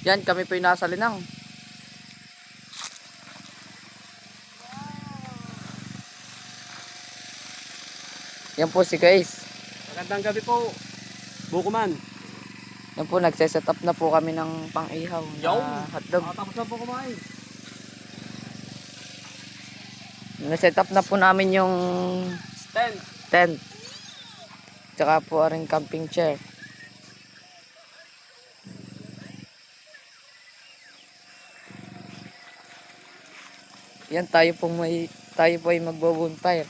Yan, kami po yung nasa linang. Yan po si guys. Magandang gabi po, Bukuman. Yan po, nagse-set up na po kami ng pang-ihaw na hotdog. Tapos na po kumain. Na-set up na po namin yung tent. Tsaka po rin camping chair. Yan, tayo po ay magbo-bonfire.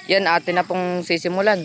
Yan, atin na pong sisimulan.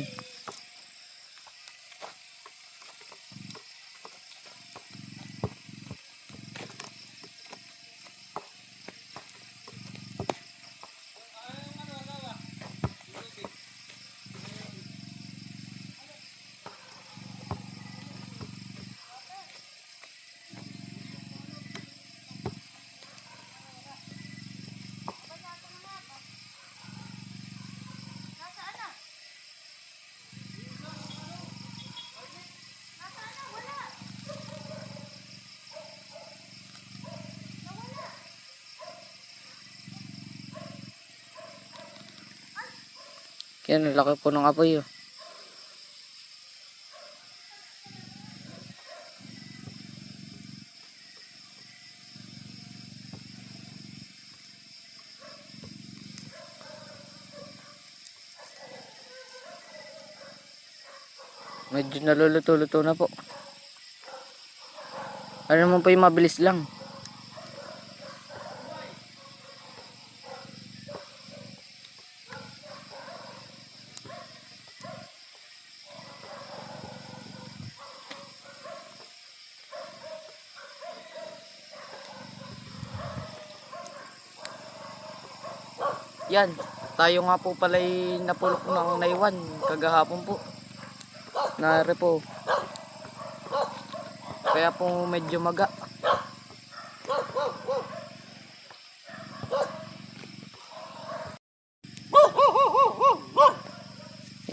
Yan, ang laki po ng apoy. Oh. Medyo naluluto-luto na po. Ano naman po yung mabilis lang. Yan, tayo nga po pala'y napulok ng naiwan kagahapon po. Nare po. Kaya po medyo maga.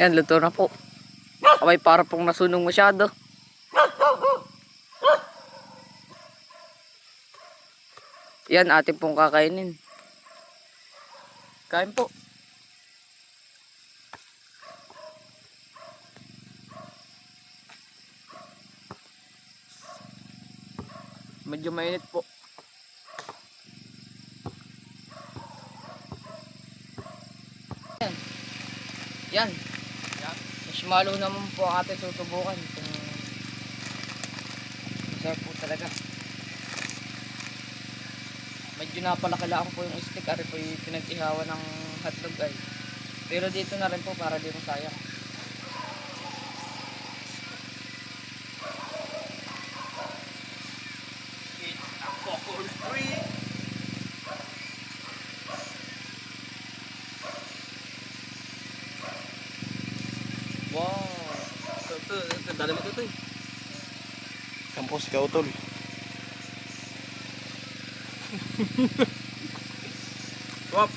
Yan, luto na po. Abay, para pong nasunog masyado. Yan, atin pong kakainin. Kain po. Medyo mainit po. Yan. Marshmallow naman po ang ating susubukan. Kung masarap po talaga. Medyo napalakilaan po yung stick. Ari po yung pinag-ihawan ng hotdog ay. Pero dito na rin po para di masayang. Wow. Ito, dalam ito eh. Kampos ka utol. Wap.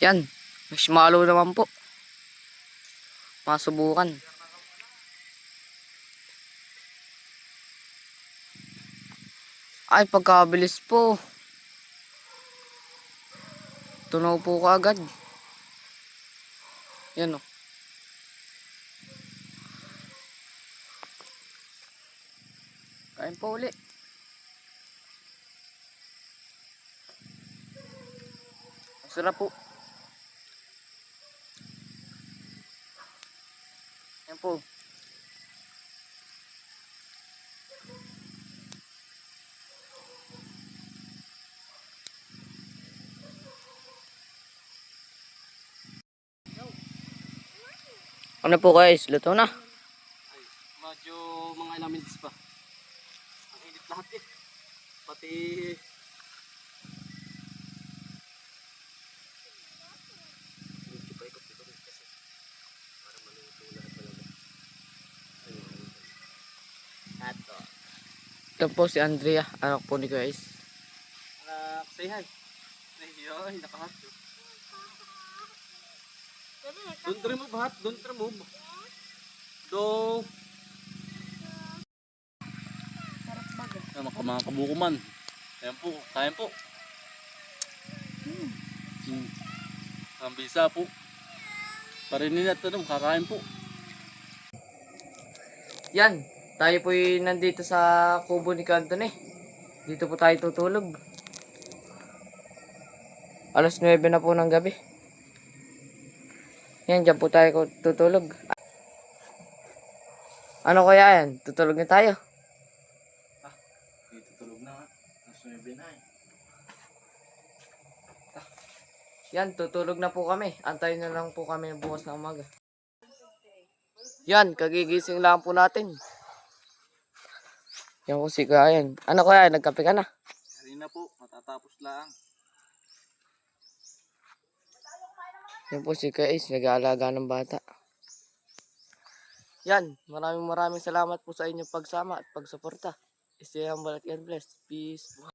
Yan. Marshmallow naman po. Masubukan. Ay, pagkabilis po. Tunaw po ka agad. Yan o. Kain po uli. Sarap po. Yan po. Ano po guys? Luto na. Ay, medyo mga ilang minutes pa. Ang init lahat eh. Pati Ito po si Andrea, anak po ni guys. Say hi. Ay, nakahat yun. Don't remove hat, don't remove. Do. Mga kabukuman. Ayan po, kain po. Ang bisa po. Parinin at kakain po. Yan, tayo po'y nandito sa kubo ni Anthony. Dito po tayo tutulog. Alas 9 na po ng gabi. Yan, dyan po tayo tutulog. Ano kaya yan? Tutulog na tayo. Tutulog na nga. Mas may binay. Yan, tutulog na po kami. Antayin na lang po kami bukas na umaga. Yan, kagigising lang po natin. Yan po si Kayan. Ano kaya, nagkape ka na? Harina po, matatapos lang. Yan po si Kais, nag-aalaga ng bata. Yan, maraming salamat po sa inyong pagsama at pagsuporta. Stay humble at God bless. Peace.